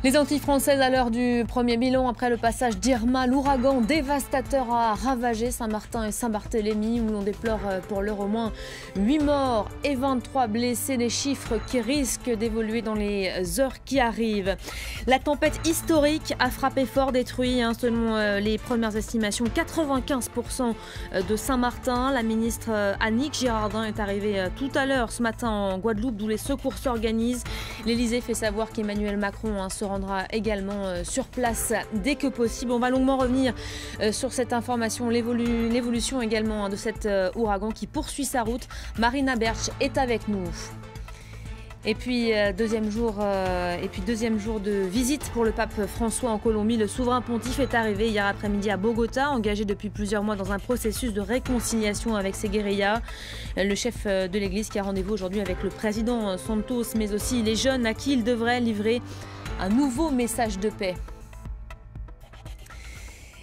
Les Antilles françaises à l'heure du premier bilan après le passage d'Irma, l'ouragan dévastateur a ravagé Saint-Martin et Saint-Barthélemy où l'on déplore pour l'heure au moins 8 morts et 23 blessés, des chiffres qui risquent d'évoluer dans les heures qui arrivent. La tempête historique a frappé fort, détruit selon les premières estimations 95% de Saint-Martin. La ministre Annick Girardin est arrivée tout à l'heure ce matin en Guadeloupe d'où les secours s'organisent. L'Elysée fait savoir qu'Emmanuel Macron se rendra également sur place dès que possible. On va longuement revenir sur cette information, l'évolution également de cet ouragan qui poursuit sa route. Marina Bertsch est avec nous. Et puis deuxième jour de visite pour le pape François en Colombie. Le souverain pontife est arrivé hier après-midi à Bogota, engagé depuis plusieurs mois dans un processus de réconciliation avec ses guérillas. Le chef de l'Église qui a rendez-vous aujourd'hui avec le président Santos, mais aussi les jeunes à qui il devrait livrer un nouveau message de paix.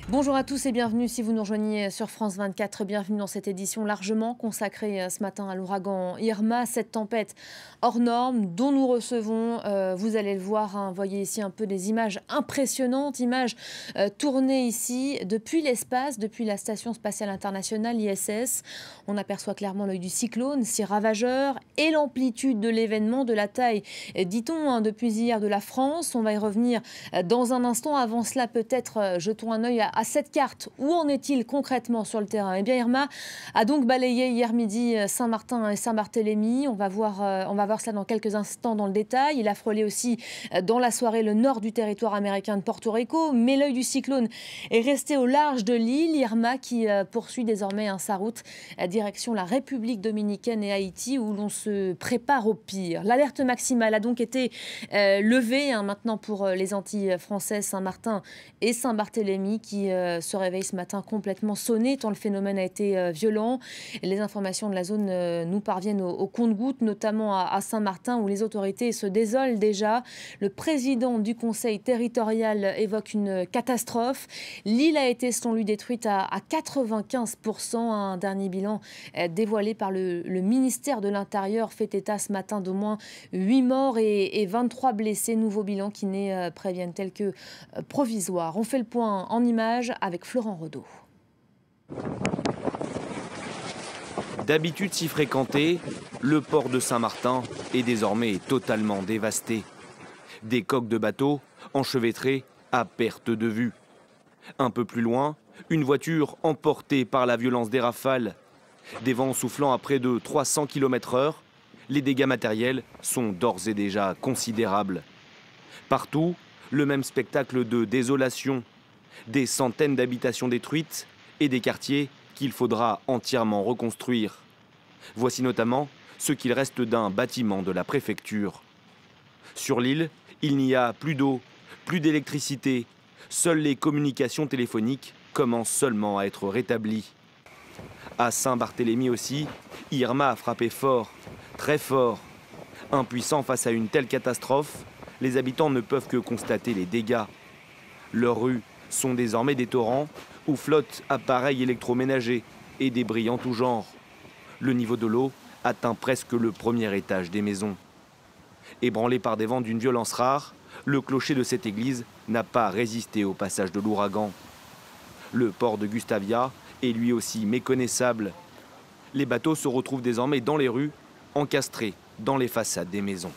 Bonjour à tous et bienvenue si vous nous rejoignez sur France 24. Bienvenue dans cette édition largement consacrée ce matin à l'ouragan Irma, cette tempête hors norme dont nous recevons, vous allez le voir, voyez ici un peu des images impressionnantes, images tournées ici depuis l'espace, depuis la Station spatiale internationale ISS. On aperçoit clairement l'œil du cyclone, si ravageur, et l'amplitude de l'événement, de la taille, dit-on, depuis hier de la France. On va y revenir dans un instant. Avant cela, peut-être jetons un œil à cette carte. Où en est-il concrètement sur le terrain? Eh bien, Irma a donc balayé hier midi Saint-Martin et Saint-Barthélemy. On va voir cela dans quelques instants dans le détail. Il a frôlé aussi dans la soirée le nord du territoire américain de Porto Rico. Mais l'œil du cyclone est resté au large de l'île. Irma qui poursuit désormais sa route direction la République dominicaine et Haïti où l'on se prépare au pire. L'alerte maximale a donc été levée maintenant pour les Antilles françaises, Saint-Martin et Saint-Barthélemy qui se réveille ce matin complètement sonné tant le phénomène a été violent. Les informations de la zone nous parviennent au compte-gouttes, notamment à Saint-Martin où les autorités se désolent déjà. Le président du conseil territorial évoque une catastrophe. L'île a été selon lui détruite à 95%. Un dernier bilan dévoilé par le ministère de l'Intérieur fait état ce matin d'au moins 8 morts et 23 blessés. Nouveau bilan qui n'est, préviennent-elles, que provisoire. On fait le point en images avec Florent Redeau. D'habitude si fréquenté, le port de Saint-Martin est désormais totalement dévasté. Des coques de bateaux enchevêtrées à perte de vue. Un peu plus loin, une voiture emportée par la violence des rafales. Des vents soufflant à près de 300 km/h, les dégâts matériels sont d'ores et déjà considérables. Partout, le même spectacle de désolation. Des centaines d'habitations détruites et des quartiers qu'il faudra entièrement reconstruire. Voici notamment ce qu'il reste d'un bâtiment de la préfecture. Sur l'île, il n'y a plus d'eau, plus d'électricité. Seules les communications téléphoniques commencent seulement à être rétablies. À Saint-Barthélemy aussi, Irma a frappé fort, très fort. Impuissants face à une telle catastrophe, les habitants ne peuvent que constater les dégâts. Leurs rues sont désormais des torrents où flottent appareils électroménagers et débris en tout genre. Le niveau de l'eau atteint presque le premier étage des maisons. Ébranlé par des vents d'une violence rare, le clocher de cette église n'a pas résisté au passage de l'ouragan. Le port de Gustavia est lui aussi méconnaissable. Les bateaux se retrouvent désormais dans les rues, encastrés dans les façades des maisons.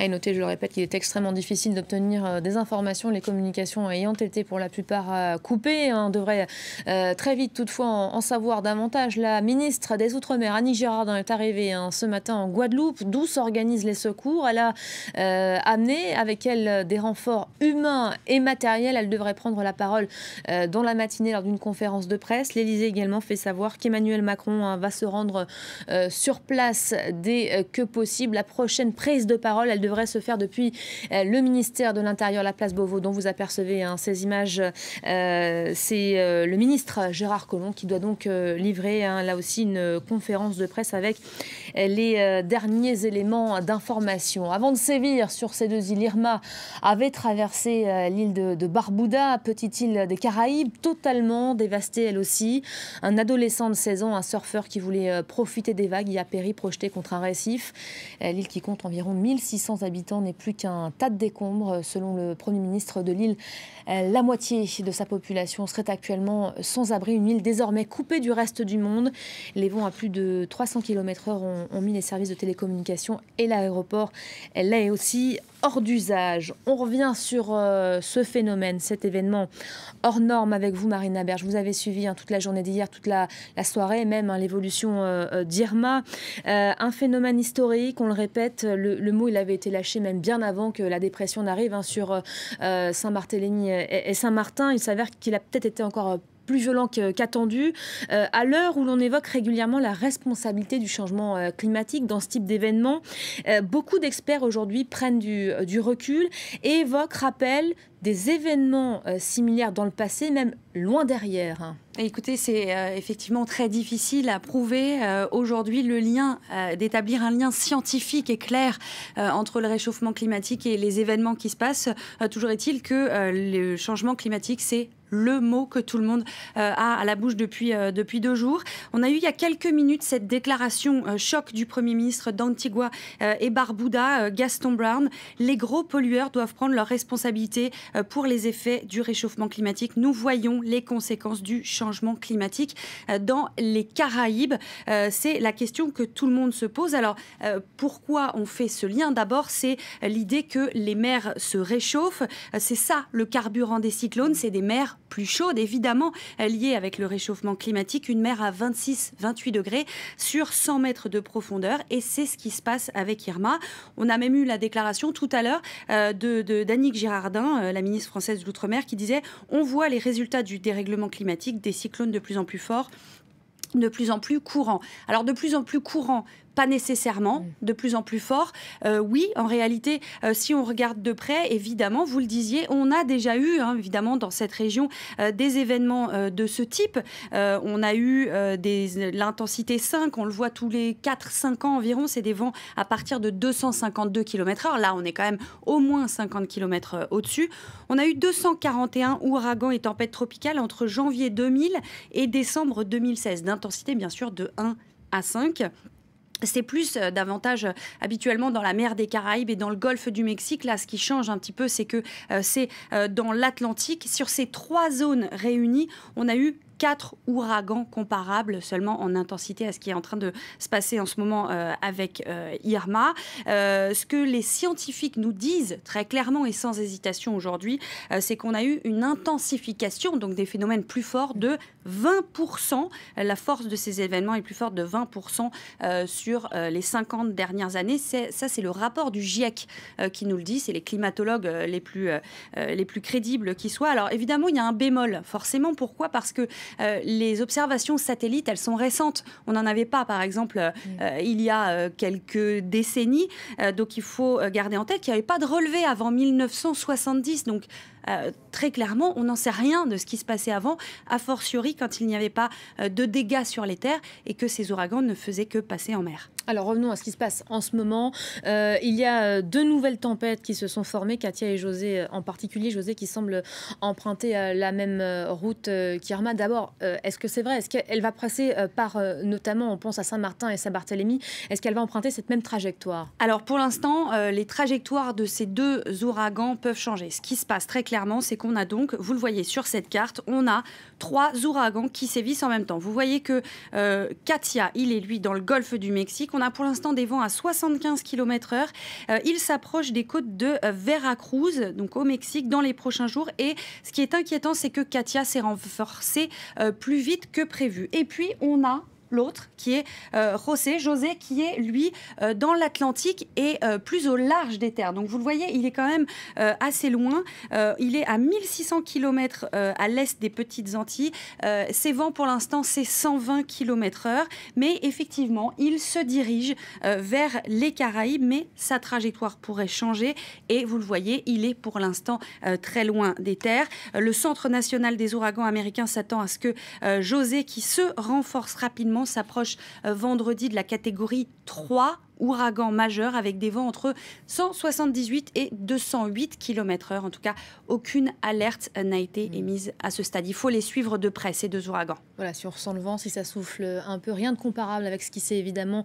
Et notez, je le répète, qu'il est extrêmement difficile d'obtenir des informations, les communications ayant été pour la plupart coupées. On devrait très vite toutefois en savoir davantage. La ministre des Outre-mer, Annick Girardin, est arrivée ce matin en Guadeloupe, d'où s'organisent les secours. Elle a amené avec elle des renforts humains et matériels. Elle devrait prendre la parole dans la matinée lors d'une conférence de presse. L'Élysée également fait savoir qu'Emmanuel Macron va se rendre sur place dès que possible. La prochaine prise de parole, elle devrait se faire depuis le ministère de l'Intérieur, la place Beauvau, dont vous apercevez ces images. C'est le ministre Gérard Collomb qui doit donc livrer là aussi une conférence de presse avec les derniers éléments d'information. Avant de sévir sur ces deux îles, Irma avait traversé l'île de Barbuda, petite île des Caraïbes, totalement dévastée elle aussi. Un adolescent de 16 ans, un surfeur qui voulait profiter des vagues, y a péri projeté contre un récif. L'île qui compte environ 1600 500 habitants n'est plus qu'un tas de décombres. Selon le Premier ministre de l'île, la moitié de sa population serait actuellement sans abri. Une île désormais coupée du reste du monde. Les vents à plus de 300 km/h ont mis les services de télécommunication et l'aéroport, là est aussi hors d'usage. On revient sur ce phénomène, cet événement hors norme avec vous, Marina Berge. Vous avez suivi toute la journée d'hier, toute la soirée, même l'évolution d'Irma. Un phénomène historique, on le répète, le mot il avait été lâché même bien avant que la dépression n'arrive sur Saint-Barthélemy et Saint-Martin. Il s'avère qu'il a peut-être été encore plus violent qu'attendu, à l'heure où l'on évoque régulièrement la responsabilité du changement climatique dans ce type d'événement. Beaucoup d'experts aujourd'hui prennent du recul et rappellent des événements similaires dans le passé, même loin derrière. Écoutez, c'est effectivement très difficile à prouver aujourd'hui le lien, d'établir un lien scientifique et clair entre le réchauffement climatique et les événements qui se passent. Toujours est-il que le changement climatique, c'est le mot que tout le monde a à la bouche depuis 2 jours. On a eu il y a quelques minutes cette déclaration choc du Premier ministre d'Antigua et Barbuda, Gaston Brown. Les gros pollueurs doivent prendre leurs responsabilités pour les effets du réchauffement climatique. Nous voyons les conséquences du changement climatique dans les Caraïbes. C'est la question que tout le monde se pose. Alors, pourquoi on fait ce lien? D'abord, c'est l'idée que les mers se réchauffent. C'est ça, le carburant des cyclones, c'est des mers plus chaude, évidemment liée avec le réchauffement climatique, une mer à 26-28 degrés sur 100 mètres de profondeur, et c'est ce qui se passe avec Irma. On a même eu la déclaration tout à l'heure d'Annick Girardin, la ministre française de l'Outre-mer, qui disait « On voit les résultats du dérèglement climatique, des cyclones de plus en plus forts, de plus en plus courants ». Alors de plus en plus courants, pas nécessairement de plus en plus fort. Oui, en réalité, si on regarde de près, évidemment, vous le disiez, on a déjà eu, évidemment, dans cette région, des événements de ce type. On a eu l'intensité 5, on le voit tous les 4-5 ans environ, c'est des vents à partir de 252 km/h. Là, on est quand même au moins 50 km au-dessus. On a eu 241 ouragans et tempêtes tropicales entre janvier 2000 et décembre 2016, d'intensité, bien sûr, de 1 à 5. C'est plus davantage habituellement dans la mer des Caraïbes et dans le golfe du Mexique. Là, ce qui change un petit peu, c'est que c'est dans l'Atlantique. Sur ces 3 zones réunies, on a eu 4 ouragans comparables seulement en intensité à ce qui est en train de se passer en ce moment avec Irma. Ce que les scientifiques nous disent très clairement et sans hésitation aujourd'hui, c'est qu'on a eu une intensification, donc des phénomènes plus forts de 20%. La force de ces événements est plus forte de 20% sur les 50 dernières années. Ça, c'est le rapport du GIEC qui nous le dit. C'est les climatologues les plus crédibles qui soient. Alors évidemment, il y a un bémol, forcément. Pourquoi? Parce que les observations satellites, elles sont récentes. On n'en avait pas, par exemple, il y a quelques décennies. Donc, il faut garder en tête qu'il n'y avait pas de relevé avant 1970. Donc, très clairement, on n'en sait rien de ce qui se passait avant, a fortiori quand il n'y avait pas de dégâts sur les terres et que ces ouragans ne faisaient que passer en mer. Alors revenons à ce qui se passe en ce moment. Il y a 2 nouvelles tempêtes qui se sont formées, Katia et José en particulier. José qui semble emprunter la même route qu'Irma. D'abord, est-ce que c'est vrai? Est-ce qu'elle va passer par, notamment, on pense à Saint-Martin et Saint-Barthélemy, est-ce qu'elle va emprunter cette même trajectoire? Alors pour l'instant, les trajectoires de ces 2 ouragans peuvent changer. Ce qui se passe très clairement, c'est qu'on a donc, vous le voyez sur cette carte, on a 3 ouragans qui sévissent en même temps. Vous voyez que Katia, il est lui dans le golfe du Mexique. On a pour l'instant des vents à 75 km/h. Il s'approche des côtes de Veracruz, donc au Mexique, dans les prochains jours. Et ce qui est inquiétant, c'est que Katia s'est renforcée plus vite que prévu. Et puis, on a l'autre qui est José, qui est lui dans l'Atlantique et plus au large des terres. Donc vous le voyez, il est quand même assez loin. Il est à 1600 km à l'est des Petites Antilles. Ses vents pour l'instant c'est 120 km/h, mais effectivement il se dirige vers les Caraïbes, mais sa trajectoire pourrait changer et vous le voyez, il est pour l'instant très loin des terres. Le Centre national des ouragans américains s'attend à ce que José, qui se renforce rapidement, s'approche vendredi de la catégorie 3 ouragan majeur avec des vents entre 178 et 208 km/h. En tout cas, aucune alerte n'a été émise à ce stade. Il faut les suivre de près, ces 2 ouragans. Voilà, si on ressent le vent, si ça souffle un peu, rien de comparable avec ce qui s'est évidemment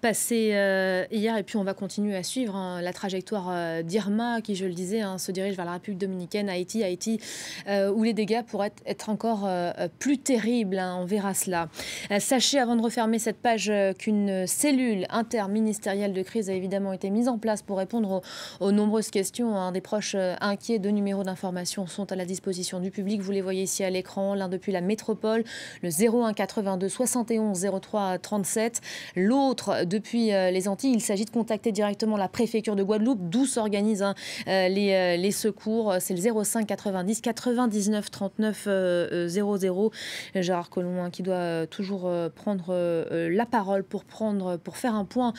passé hier. Et puis on va continuer à suivre la trajectoire d'Irma qui, je le disais, se dirige vers la République dominicaine, Haïti, où les dégâts pourraient être encore plus terribles. On verra cela. Sachez, avant de refermer cette page, qu'une cellule interministérielle de crise a évidemment été mise en place pour répondre aux nombreuses questions. Des proches inquiets. 2 numéros d'information sont à la disposition du public. Vous les voyez ici à l'écran. L'un depuis la métropole, le 01 82 71 03 37. L'autre depuis les Antilles. Il s'agit de contacter directement la préfecture de Guadeloupe, d'où s'organisent les secours. C'est le 05 90 99 39 00. Gérard Collomb qui doit toujours prendre la parole pour faire un point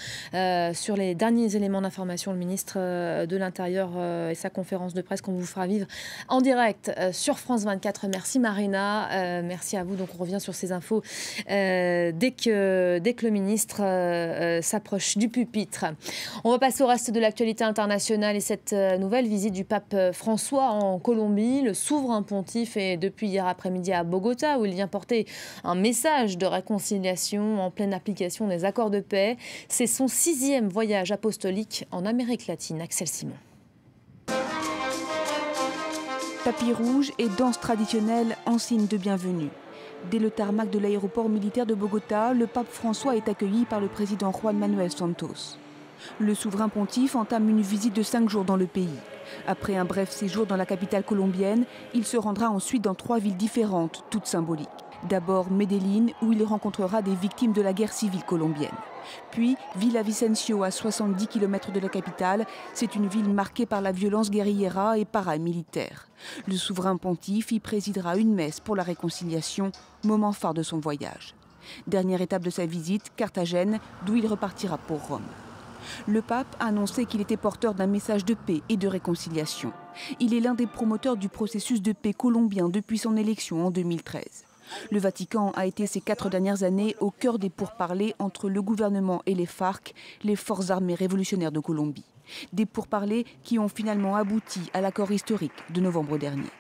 sur les derniers éléments d'information. Le ministre de l'Intérieur et sa conférence de presse qu'on vous fera vivre en direct sur France 24. Merci Marina, merci à vous. Donc on revient sur ces infos dès que le ministre s'approche du pupitre. On va passer au reste de l'actualité internationale et cette nouvelle visite du pape François en Colombie. Le souverain pontife est depuis hier après-midi à Bogota où il vient porter un message de réconciliation en pleine application des accords de paix. C'est son 6e voyage apostolique en Amérique latine. Axel Simon. Tapis rouge et danse traditionnelle en signe de bienvenue. Dès le tarmac de l'aéroport militaire de Bogota, le pape François est accueilli par le président Juan Manuel Santos. Le souverain pontife entame une visite de 5 jours dans le pays. Après un bref séjour dans la capitale colombienne, il se rendra ensuite dans 3 villes différentes, toutes symboliques. D'abord Medellín, où il rencontrera des victimes de la guerre civile colombienne. Puis Villavicencio, à 70 km de la capitale. C'est une ville marquée par la violence guérillera et paramilitaire. Le souverain pontife y présidera une messe pour la réconciliation, moment phare de son voyage. Dernière étape de sa visite, Carthagène, d'où il repartira pour Rome. Le pape a annoncé qu'il était porteur d'un message de paix et de réconciliation. Il est l'un des promoteurs du processus de paix colombien depuis son élection en 2013. Le Vatican a été ces 4 dernières années au cœur des pourparlers entre le gouvernement et les FARC, les forces armées révolutionnaires de Colombie. Des pourparlers qui ont finalement abouti à l'accord historique de novembre dernier.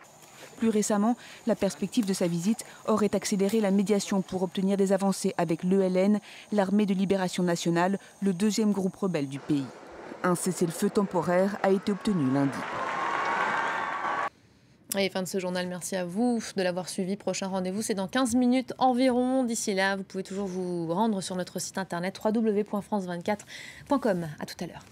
Plus récemment, la perspective de sa visite aurait accéléré la médiation pour obtenir des avancées avec l'ELN, l'armée de libération nationale, le 2e groupe rebelle du pays. Un cessez-le-feu temporaire a été obtenu lundi. Et fin de ce journal, merci à vous de l'avoir suivi. Prochain rendez-vous, c'est dans 15 minutes environ. D'ici là, vous pouvez toujours vous rendre sur notre site internet www.france24.com. À tout à l'heure.